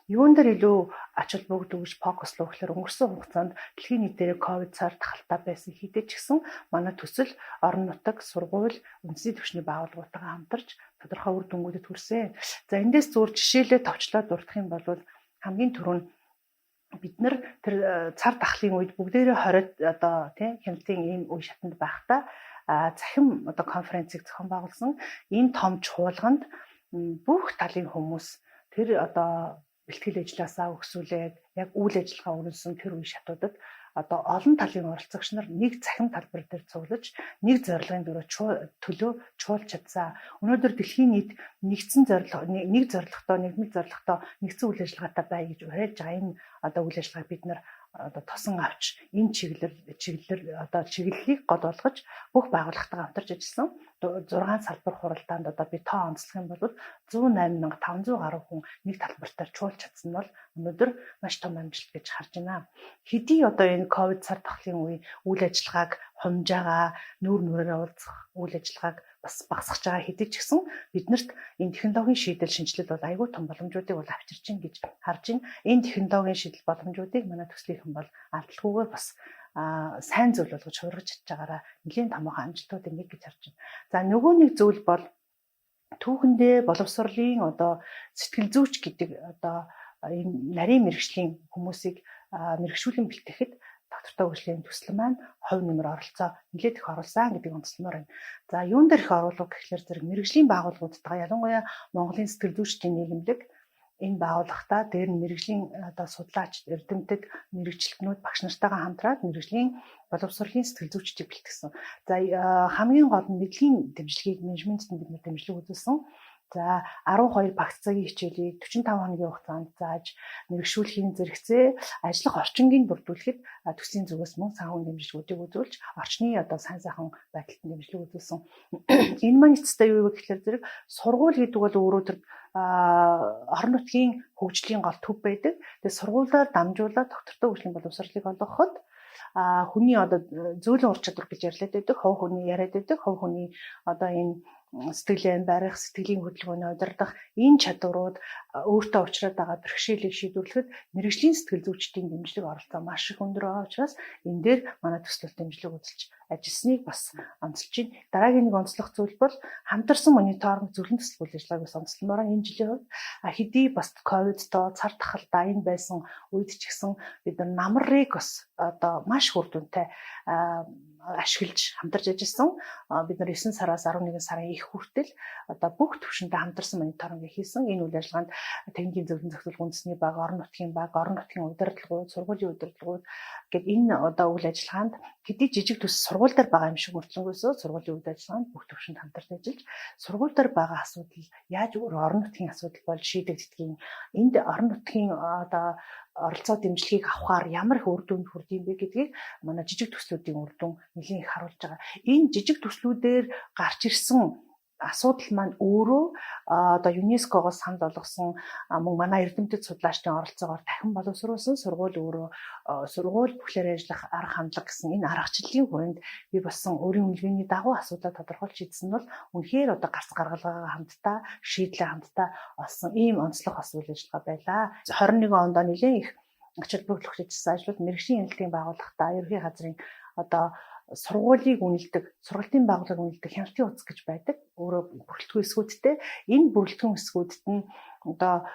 юун дээр илүү ач холбогддог гэж фокуслох гэхээр өнгөрсөн хугацаанд дэлхийн нийтээр ковид цар тахалтай байсан хэдий ч гэсэн манай төсөл орон нутаг сургууль үндэсний түвшний байгууллагуудтайгаа хамтарч тодорхой үр дүнгуудад хүрсэн. За эндээс зүгээр жишээлээ товчлоод дурдах юм бол хамгийн түрүүнд бид нар тэр цар тахлын үед бүгдээрээ 20-д одоо тийм хяналтын ийм үе шатанд байхдаа захим одоо конференцийг зохион байгуулсан. Энэ том чуулганд бүх талын хүмүүс тэр одоо бэлтгэл ажилласаа өгсүүлээд яг үйл ажиллагаа өрнөсөн тэр үе шатуудад одоо олон талын оролцогч нар нэг захим талбар дээр цуглаж нэг зорилгын төлөө чуулж чадсан. Өнөөдөр дэлхийн нийт нэгдсэн зорилго нэг зорилготой нэгдсэн үйл ажиллагаатай бай гэж уриалж байгаа энэ одоо үйл ажиллагааг бид нар одоо тосон авч энэ чиглэлийг гол болгож бүх байгууллагатайгаа хамтарч ажилласан. 6 салбар хуралдаанд одоо би тоо онцлох юм бол 108,500 гаруй хүн нэг талбартаар чуулж чадсан бол өнөөдөр маш том амжилт гэж харж байна. Хэдий одоо энэ ковид цар тахлын үе үйл ажиллагааг хомж байгаа, нүүр нүрээрээ уулзах үйл ажиллагааг бас багасгаж байгаа хэдий ч гэсэн биднэрт энэ технологийн шийдэл шинжилэл бол айгүй том боломжуудыг бол авчирч ин гэж харж байна. Энэ технологийн шийдэл боломжуудыг манай төслийнхэн бол алдалгүйгээр бас сайн зүйл болгож хувиргаж чадж байгаараа нэлийн томоохон амжилтуудыг нэг гэж харж байна. За нөгөө нэг зүйл бол түүхэндээ боловсролын одоо сэтгэл зүйч гэдэг одоо энэ нарийн мэргэжлийн хүмүүсийг мэргэжүүлэн бэлтгэхэд доктортой хөгжлийн төсөл маань хувь нэмэр оролцоо нэлээд их оруулсан гэдэг онцломоор байна. За юун дээр их оруулах гэхлээр зэрэг мэргэжлийн байгууллагуудтайгаа ялангуяа Монголын сэтгэл зүйчдийн нийгэмлэг энэ байгууллагатаа дээр нь мэргэжлийн одоо судлаач эрдэмтэд мэргэжилтнүүд багш нартайгаа хамтраад мэргэжлийн боловсролын сэтгэл зүйчдийг бэлтгэсэн. За хамгийн гол нь мэдлэгийн дэмжлэгийг менежментэд бид нэр дэмжлэг үзүүлсэн. За 12 багц цагийн хичээлийг 45 хоногийн хугацаанд зааж мэргэжүүлэхийн зэрэгцээ ажиллах орчингийг бүрдүүлэхэд төслийн зүгээс мөн санхүү дэмжлэгүүдийг үзүүлж орчны одоо сайн сайхан байдалд дэмжлэг үзүүлсэн. Энэ маань эцэстээ юу вэ гэхээр зэрэг сургууль гэдэг бол өөрөө тэр орон нутгийн хөгжлийн гол төв байдаг. Тэгээ сургуулиар дамжуулаад доктортой хөгжлийн боловсролыг олгоход хүний одоо зөөлөн ур чадвар гэж ярьлаад байдаг, хувь хүний яриад байдаг, хувь хүний одоо энэ сэтгэлээ барих, сэтгэлийн хөдөлгөөний удирдах энэ чадварууд өөртөө уучраад байгаа бэрхшээлийг шийдвэрлэхэд мэргэжлийн сэтгэл зүйчдийн дэмжлэг оролцоо маш их өндөр байгаа учраас энэ дээр манай төсөл дэмжлэг үзүүлж ажилласныг бас онцолж байна. Дараагийн нэг онцлох зүйл бол хамтарсан мониторинг зөвлөн төсөл үйл ажиллагааг бас онцломоор энэ жилийн хувьд хэдий бас ковидтой цар тахалтай энэ байсан үед ч гэсэн бид нар намрыг бас одоо маш үр дүнтэй ашиглаж хамтарч ажилласан. Бид нар 9 сараас 11 сарын их хүртэл одоо бүх төвшөнтэй хамтарсан мониторинг хийсэн. Энэ үйл ажиллагаанд Тэнгисийн зөвлөн зөвлөлт үндэсний баг, орон нутгийн баг, орон нутгийн удирдлагууд, сургуулийн удирдлагууд гэдэг энэ одоо үйл ажиллагаанд хэдий жижиг төс сургууль дээр байгаа юм шиг мөртлөнгөөсөө сургуулийн үйл ажиллагаанд бүх төвшөнд хамтарч ажиллаж сургууль дээр байгаа асуудал яаж орон нутгийн асуудал болж шийдэгддгийг энд орон нутгийн одоо оролцоо дэмжлэгийг авахаар ямар их үр дүнд хүрдэг юм бэ гэдгийг манай жижиг төслүүдийн үр дүн нэлийн их харуулж байгаа. Энэ жижиг төслүүдээр гарч ирсэн асуудал маань өөрөө одоо ЮНЕСКО-гоос санд болгосон мөн манай эрдэмтэд судлаачдын оролцоогоор дахин боловсруулсан сургууль бүхлээр ажиллах арга хандлага гэсэн энэ аргачлалын хүрээнд би болсон өөрийн үнэлгээний дагуу асуудал тодорхойлж хэлсэн бол үнэхээр одоо гарц гаргалгаагаа хамтдаа шийдлээ хамтдаа олсон ийм онцлог бас үйл ажиллагаа байлаа. 21 онд нэлээд их ач холбогдол хийсэн ажлууд мэргэжлийн хяналтын байгууллагатай ерөнхий газрын одоо сургуулийг үнэлдэг, сургалтын байгууллагыг үнэлдэг хяналтын утас гэж байдаг. Өөрөө бүрэлдэхүүн эсгүүдтэй. Энэ бүрэлдэхүүн эсгүүдэд нь одоо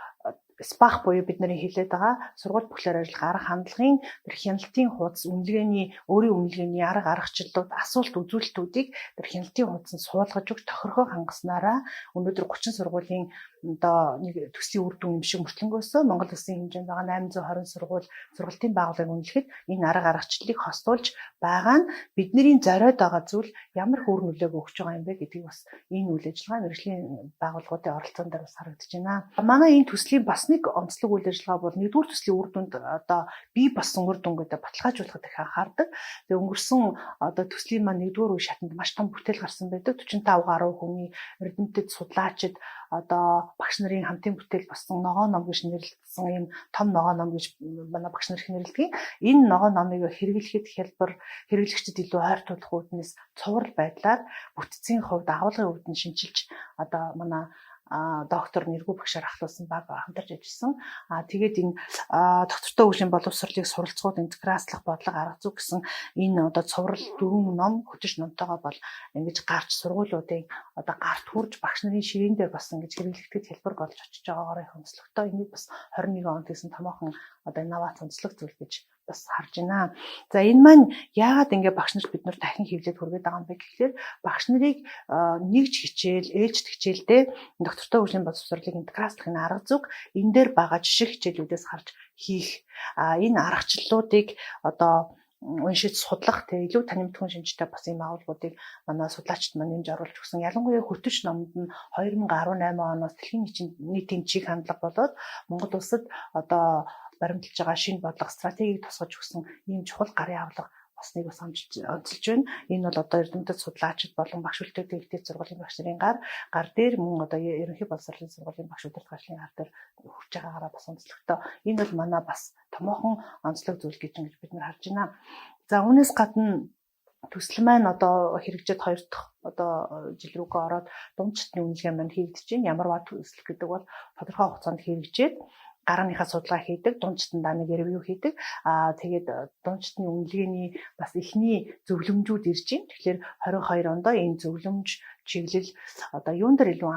СПАХ буюу бидний хэлээд байгаа сургууль бүхлээр ажиллах арга хандлагын тэр хяналтын хуудас үнэлгээний өөрийн үнэлгээний арга аргачлалууд асуулт үзүүлэлтүүдийг тэр хяналтын хуудасанд суулгаж өгч тохиргоо хангаснараа өнөөдөр 30 сургуулийн одоо нэг төслийн үр дүн юм шиг мөртлөнгөөсөө Монгол Улсын хэмжээнд байгаа 820 сургалтын байгууллагыг үнэлэхэд энэ арга аргачлалыг хостуулж байгаа нь бидний зориод байгаа зүйл ямар хөөр нөлөөг өгч байгаа юм бэ гэдгийг бас энэ үйл ажиллагаа мэргэжлийн байгууллагуудын оролцоон дээр бас харагдаж байна. Манай энэ төслийн бас нэг онцлог үйл ажиллагаа бол нэгдүгээр төслийн үр дүнд одоо бий болсон үр дүн гэдэг баталгаажуулахад их анхаардаг. Тэгээ өнгөрсөн одоо төслийн маань нэгдүгээр үе шатанд маш том бүтээл гарсан байдаг. 45 гаруй хүний эрдэмтэд судлаачид одоо багш нарын хамтын бүтээл болсон ногоо ном гэж нэрлэгдсэн ийм том ногоо ном гэж манай багш нар их нэрлэдэг. Энэ ногоо номыг хэрэглэхэд хялбар, хэрэглэгчдэд илүү ойртуулах үүднээс цуврал байдлаар бүтцийн хувьд агуулгын хувьд нь шинжилж одоо манай доктор нэргүй багшаар ахлуулсан баг хамтарч ажилласан. Тэгээд энэ доктортой хөгжлийн боловсролыг суралцахууд интеграцлах бодлого арга зүй гэсэн энэ одоо цуврал 4 ном хөтөч номтойгоо бол ингэж гарч сургуулиудын одоо гарт хурж багш нарын ширээн дээр бас ингэж хэрэглэгдэхэд хэлбэр болж очиж байгаагаар их онцлогтой. Энийг бас 21 онд гэсэн томоохон одоо инновац онцлог зүйл гэж бас харж байна. За энэ маань яагаад ингэ багш нарт бид нар дахин хөвлөд хүргээд байгаа юм бэ гэхээр багш нарыг нэгж хичээл, ээлжид хичээлдээ доктортой хөгжлийн боловсролыг интеграцлах энэ арга зүг энэ дээр байгаа жишээ хичээлүүдээс харж хийх энэ аргачлалуудыг одоо уншиж судлах илүү танимтгын шинжтэй бас ийм агуулгуудыг манай судлаачид маань нэмж оруулж өгсөн. Ялангуяа хөтөч номд нь 2018 оноос дэлхийн нийтийн чиг хандлага болоод Монгол улсад одоо баримталж байгаа шинэ бодлого стратегийг тусгаж өгсөн ийм чухал гарын авлага басныг бас онцолж байна. Энэ бол одоо эрдэмтэд судлаачид болон багш үлдээдэг ихтэй сургуулийн багш нарын гар дээр мөн одоо ерөнхий боловсролын сургуулийн багш удирдлагын гар дээр хүрч байгаагаараа бас онцлогтой. Энэ бол манай бас томоохон онцлог зүйл гэж бид нар харж байна. За үүнээс гадна төсөл маань одоо хэрэгжээд 2 дахь одоо жил рүүгээ ороод дунд читний үнэлгээ маань хийгдэж байна. Ямарваа төсөл гэдэг бол тодорхой хугацаанд хэрэгжээд гарааныхаа судалгаа хийдэг, дунд читэндээ нэг ревю хийдэг. Тэгээд дунд читний үнэлгээний бас эхний зөвлөмжүүд ирж байна. Тэгэхээр 22 онд энэ зөвлөмж чиглэл одоо юун дээр илүү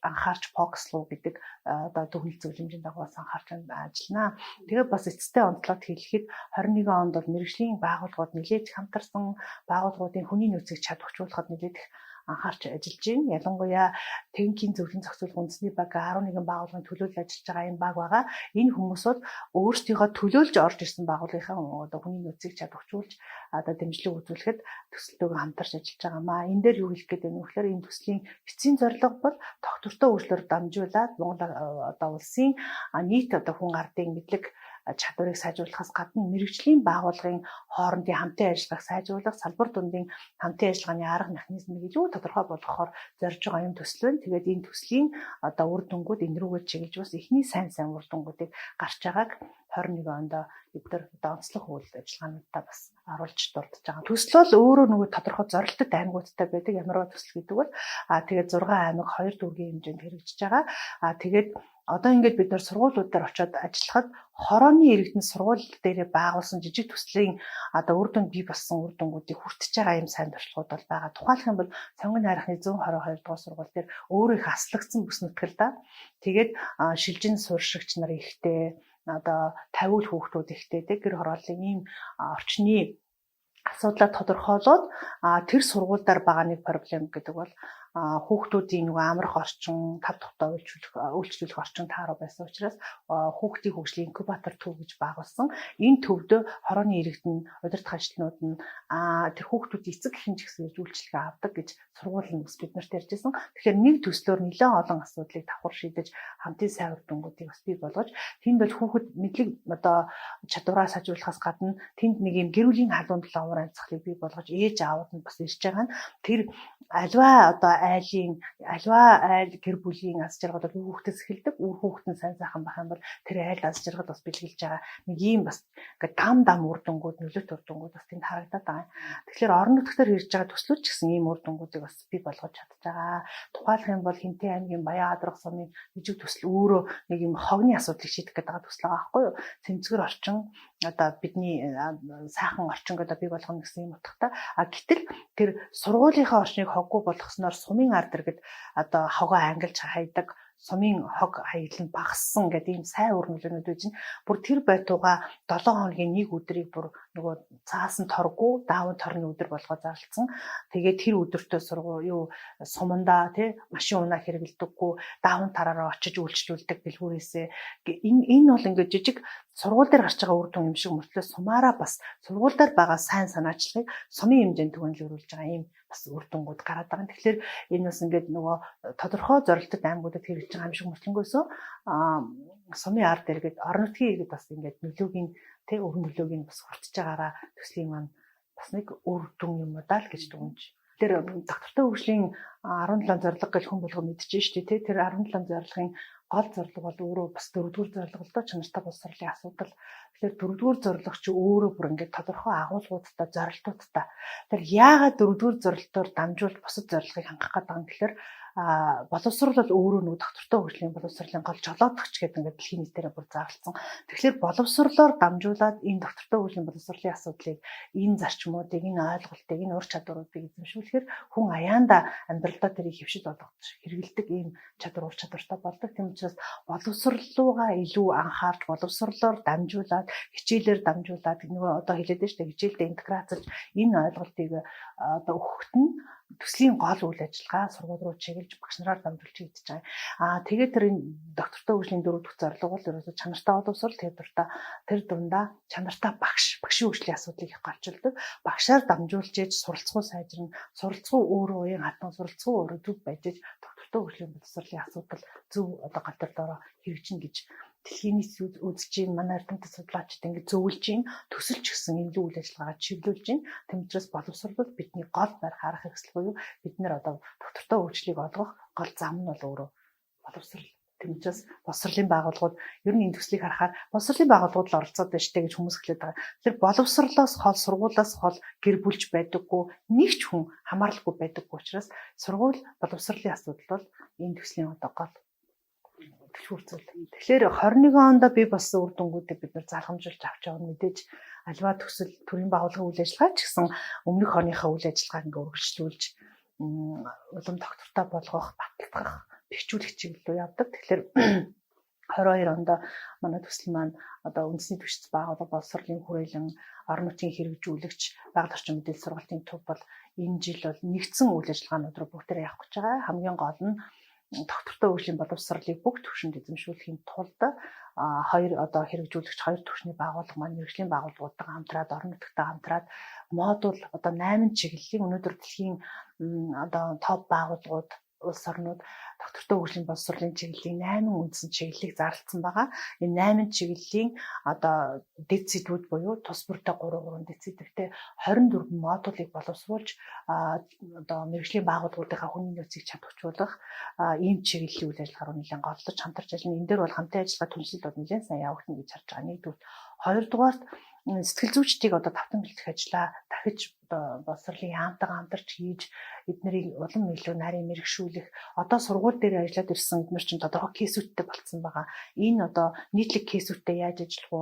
анхаарч фокуслуу гэдэг одоо төгнөл зөвлөмжийн дагуу анхаарч ажиллана. Тэгээд бас эцэстээ онцлоод хэлэхэд 21 онд бол мэргэжлийн байгууллагууд нэлээд хамтарсан байгууллагуудын хүний нөөцийг чадваржуулахад нэлээд их анхаарч ажиллаж байна. Ялангуяа техникийн зөвлөлийн зохицуулах үндэсний баг 11 байгууллагын төлөөлөл ажиллаж байгаа энэ баг байгаа. Энэ хүмүүсүүд өөрсдийнхөө төлөөлж орж ирсэн байгууллагынхаа одоо хүний нөөцийг чадваржуулж одоо дэмжлэг үзүүлэхэд төсөлтөөгөө хамтарч ажиллаж байгаамаа. Энэ дээр юу хэлэх гээд байна вэ гэхээр энэ төслийн эцсийн зорилго бол доктортой үйлчлэлээр дамжуулаад Монгол одоо улсын нийт одоо хүн ардын мэдлэг чадварыг сайжруулахаас гадна мэргэжлийн байгууллагын хоорондын хамтын ажиллагааг сайжруулах, салбар дундын хамтын ажиллагааны арга механизмыг илүү тодорхой болгохоор зорж байгаа юм төсөл байна. Тэгээд энэ төслийн одоо үр дүнгууд энэ рүүгээ чиглэж бас эхний сайн үр дүнгуудыг гарч байгааг 21 онд бид нар одоо онцлог үйл ажиллагаануудаа бас оруулж дурдж байгаа. Төсөл бол өөрөө нөгөө тодорхой зорилттой аймагуудтай байдаг. Ямарваа төсөл гэдэг бол тэгээд 6 аймаг 2 дүүргийн хэмжээнд хэрэгжиж байгаа. Тэгээд одоо ингээд бид нар сургуулиуд дээр очиод ажиллахад хорооны иргэдэд сургууль дээрээ байгуулсан жижиг төслийн одоо үр дүнд бий болсон үр дүнгуудыг хүртэж байгаа юм сайн туршлагууд бол байгаа. Тухайлх юм бол Сонгон найрхны 122 дугаар сургууль дээр өөрөө их аслагдсан бүс нүтгэл да. Тэгээд шилжин суурьшигч нар ихтэй одоо 50 хүүхдүүд ихтэй гэр хорооллын ийм орчны асуудлаа тодорхойлоод тэр сургуульдаар байгаа нэг проблем гэдэг бол хүүхдүүдийн нөгөө амрах орчин, тав тухтай үйлчлүүлэх орчин тааруу байсан учраас хүүхдийн хөгжлийн инкубатор төв гэж байгуулсан. Энэ төвдө хорооны иргэдэн удирдах ажилтнууд нь тэр хүүхдүүдийн эцэг эхийн ч гэсэн үйлчлэгээ авдаг гэж сургуулийн бас бид нарт ярьжсэн. Тэгэхээр нэг төслөөр нэлээд олон асуудлыг давхар шийдэж хамтын сайн үр дүнгуудыг бас бий болгож тэнд бол хүүхэд мэдлэг одоо чадвараа сайжруулахаас гадна тэнд нэг юм гэр бүлийн халуун талаар амцхлыг бий болгож ээж аауд нь бас ирж байгаа нь тэр альва одоо айл гэр бүлийн аз жаргал бол хүүхдээс эхэлдэг. Хүүхэд нь сайн сайхан байх юм бол тэр айл аз жаргал бас бэлгэлж байгаа. Нэг ийм бас ингээд дам үр дүнгууд, нөлөөт үр дүнгууд бас тэнд харагдаад байгаа. Тэгэхээр орон нутгаар ирж байгаа төслүүд ч гэсэн ийм үр дүнгуудыг бас бий болгож чадж байгаа. Тухайлх юм бол Хинтээ аймгийн Баян Адрах сумын жижиг төсөл өөрөө нэг юм хогны асуудлыг шийдэх гэдэг төсөл байгаа байхгүй юу? Цэмцгэр орчин одоо бидний сайхан орчин гэдэг бий болгоно гэсэн юм утгатай. Гэтэл тэр сургуулийнхаа орчныг хоггүй болгосноор сумын ард иргэд одоо хогоо ангилж хайдаг, сумын хог хаягл нь багассан гэдэг ийм сайн үр нөлөөнүүд байж байна. Бүр тэр байтугай 7 хоногийн нэг өдрийг бүр нөгөө цаасан торгүй даавн торны өдөр болгоо зарлцсан. Тэгээд тэр өдөртөө сумандаа тий машин унаа хэрэгэлдэггүй даавн тараараа очиж үйлчлүүлдэг дэлгүүрээсээ энэ бол ингээд жижиг сургууль дээр гарч байгаа үр дүн юм шиг мөртлөө сумаараа бас сургууль дээр байгаа сайн санаачлагыг сумын хэмжээнд түгэнлүүлж байгаа юм бас үр дүнгууд гараад байгаа. Тэгэхээр энэ бас ингээд нөгөө тодорхой зорилттой аймагуудад хэрэгжиж байгаа юм шиг мөртлөнгөөсөө сумын ард иргэд орон нутгийн иргэд бас ингээд нөлөөгийн тэг өвн нөлөөгийн бас хүртэж байгаараа төслийн маань бас нэг үр дүн юм даа л гэж дүгнэж. Тэр доктортой хөгжлийн 17 зорилго гэж хүн болгоо мэдчихэж шүү дээ. Тэр 17 зорилгын гол зорилго бол өөрөө бас 4-р зорилго л доо чанартай боловсролын асуудал. Тэгэхээр 4-р зорилго чи өөрөө бүр ингээд тодорхой агуулгуудтай, зорилтуудтай. Тэр яагаад 4-р зорилтоор дамжуулж бусад зорилгыг хангах гэдэг юм гэхээр боловсрол бол өөрөө нөгөө доктортой хөгжлийн боловсролын гол жолоодогч гэдэг ингээд дэлхийн нийтээр бүр зарласан. Тэгэхээр боловсролоор дамжуулаад энэ доктортой хөгжлийн боловсролын асуудлыг, энэ зарчмуудыг, энэ ойлголтыг, энэ ур чадваруудыг эзэмшүүлэхээр хүн аяанда амьдралдаа тэрийг хөвшил болгож хэрэгэлдэг ийм чадвар ур чадвартай болдог. Тийм учраас боловсролуугаа илүү анхаарч, боловсролоор дамжуулаад, хичээлээр дамжуулаад нөгөө одоо хэлээд байна шүү дээ, хичээлдээ интеграцлж энэ ойлголтыг одоо өгөхөд нь төслийн гол үйл ажиллагаа сургууль руу чиглэж багш нараар дамжуулж хийж байгаа. Тэгээд тэр энэ доктортой хөгжлийн 4 дахь зорилго бол ерөөсөө чанартай боловсрол, тэр дундаа чанартай багшийн хөгжлийн асуудлыг их голчилдог. Багшаар дамжуулж ээж суралцгуу сайжрна, суралцгуу өөрөө уян хатан, суралцгуу өөрөө зөв байж ээж доктортой хөгжлийн боловсролын асуудал зөв одоо гал төрөөрөө хэрэгжинэ гэж дэлхийн нийт үзэж чинь манай эрдэмтэд судлаачид ингэ зөвлөж чинь төсөлч гэсэн илүү үйл ажиллагаагаа чиглүүлж чинь тэм учраас боловсрол бидний гол байр харах хэрэгсэл буюу бид нэр одоо доктортой хөгжлийг олгох гол зам нь бол өөрөө боловсрол. Тэм учраас боловсролын байгууллагууд ер нь энэ төслийг харахаар боловсролын байгууллагууд л оролцоод байна штэ гэж хүмүүс хэлээд байгаа. Тэр боловсролоос хол, сургуулиас хол гэр бүлж байдаггүй, нэг ч хүн хамааралгүй байдаггүй учраас сургууль боловсролын асуудал бол энэ төслийн одоо гол төлөвлөлт. Тэгэхээр 21 онд би бас үр дүнгуудыг бид нар залхамжуулж авч байгаа нь мэдээж альва төсөл төрийн байгууллагын үйл ажиллагаа ч гэсэн өмнөх оныхоо үйл ажиллагааг ингээ үргэлжлүүлж улам доктортой болгох, баталгах, бэхжүүлэх чиглэлөө явдаг. Тэгэхээр 22 онд манай төсөл маань одоо үндэсний түвшинс байгууллага боловсролын хүрээлэн орон нутгийн хэрэгжүүлэгч байгаль орчин мэдээлэл сургалтын төв бол энэ жил бол нэгдсэн үйл ажиллагаанууд руу бүгдээрээ явах гэж байгаа. Хамгийн гол нь доктортой хөгжлийн боловсролыг бүх түвшинд эзэмшүүлэхийн тулд хоёр одоо хэрэгжүүлэгч хоёр түвшний байгууллага маань мэргэжлийн байгууллагуудтай хамтраад орон нутгтай хамтраад модуль одоо 8 чиглэлийн өнөөдөр дэлхийн одоо топ байгууллагууд улс орнууд доктортой хөгжлийн боловсролын чиглэлийн 8 үндсэн чиглэлийг зарласан байгаа. Энэ 8 чиглэлийн одоо децидүүд буюу тус бүртээ 3 децидтэй 24 модулийг боловсруулж одоо мэргэжлийн байгууллагуудынхаа хүний нөөцийг чадварчуулах ийм чиглэлийн үйл ажиллагаа руу нэлээд голлож хамтарч ажиллана. Энэ дээр бол хамтын ажиллагаа түншлэл бол нэлээд сайн явагдана гэж харж байгаа. Нэгдүгээр, хоёрдугаарт сэтгэл зүйчдийг одоо давтан бэлтгэх ажлаа дахиж боловсролын яамтайгаа хамтарч хийж эднэрийг улам илүү нарийн мэрэгшүүлэх одоо сургууль дээр ажиллаад ирсэн эднэр чинь тодорхой кейсүүдтэй болцсон байгаа. Энэ одоо нийтлэг кейсүүдтэй яаж ажиллах вэ?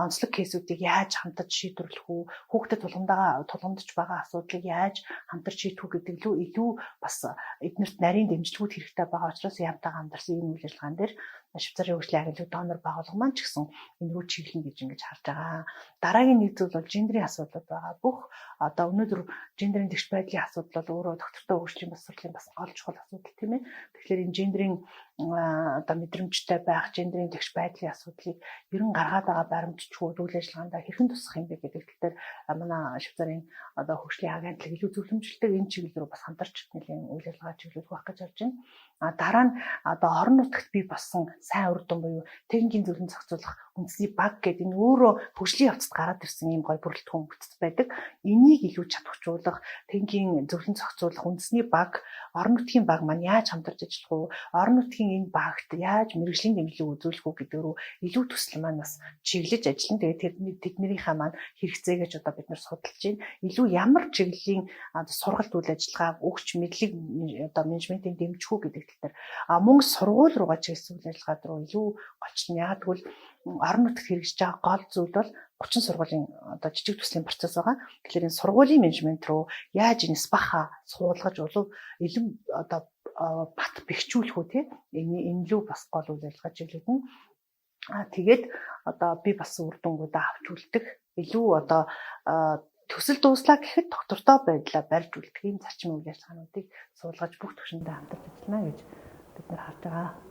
Онцлог кейсүүдийг яаж хамтарч шийдвэрлэх вэ? Хүүхдэд тулгамдж байгаа асуудлыг яаж хамтарч шийдэх вэ гэдэг илүү бас эднэрт нарийн дэмжлэгүүд хэрэгтэй байгаа учраас яамтайгаа хамтарсан энэ үйл ажиллагаан дээр Швейцарын хөгжлийн агентлаг донор байгууллага маань ч гэсэн энэ рүү чиглэнэ гэж ингэж харж байгаа. Дараагийн нэг зүйл бол гендерийн асуудал байгаа. Бүх одоо өнөөдөр гендерийн тэгш байдлын асуудал бол өөрөө доктортой хөгжлийн боловсролын бас гол чухал асуудал тийм ээ. Тэгэхээр энэ гендерийн одоо мэдрэмжтэй байх, гендерийн тэгш байдлын асуудлыг ерөн гаргаад байгаа баримтчгууд үйл ажиллагаанд хэрхэн тусах юм бэ гэдэг талаар манай Швейцарын одоо хөгжлийн агентлаг илүү зөвлөмжлөлтэй энэ чиглэл рүү бас хамтарч нэлийн үйл ажиллагаа чиглүүлэх байх гэж харж байна. Дараа нь одоо орон нутагт бий болсон сайн үр дүн буюу техникийн зөвлөн зохицуулах үндэсний баг гэдэг энэ өөрөө хөгжлийн явцад гараад ирсэн юм гоё бүрэлдэхүүн бүтц байдаг. Энийг илүү чадварчуулах, техникийн зөвлөн зохицуулах үндэсний баг, орон нутгийн баг маань яаж хамтарч ажиллах вэ? Орон нутгийн энэ багт яаж мэргэжлийн дэмжлэг үзүүлэх вэ гэдэг рүү илүү төсөл маань бас чиглэж ажиллана. Тэгээд тэднэрийнхээ маань хэрэгцээгэж одоо бид нар судалж байна. Илүү ямар чиглэлийн сургалт үйл ажиллагаа өгч мэдлэг одоо менежментийн дэмжих үү гэдэг тал дээр мөн сургууль руугаа чиглэсэн үйл ажиллагаа руу илүү голчлон. Яг тэгвэл орон нутагт хэрэгжиж байгаа гол зүйл бол 30 сургуулийн одоо жижиг төслийн процесс байгаа. Тэгэхээр энэ сургуулийн менежмент руу яаж энэ спаха суулгаж илүү одоо бат бэхжүүлэх үү тийм энэ лүү бас гол үйл ажиллагаа чиглэлэн. Тэгээд одоо би бас үр дүнгуудаа авч үлдэх илүү одоо төсөл дууслаа гэхэд доктортой байдлаа барьж үлдэх ийм зарчим үйл ажиллагаануудыг суулгаж бүх түвшиндээ хамтарч ажиллана гэж бид нар харж байгаа.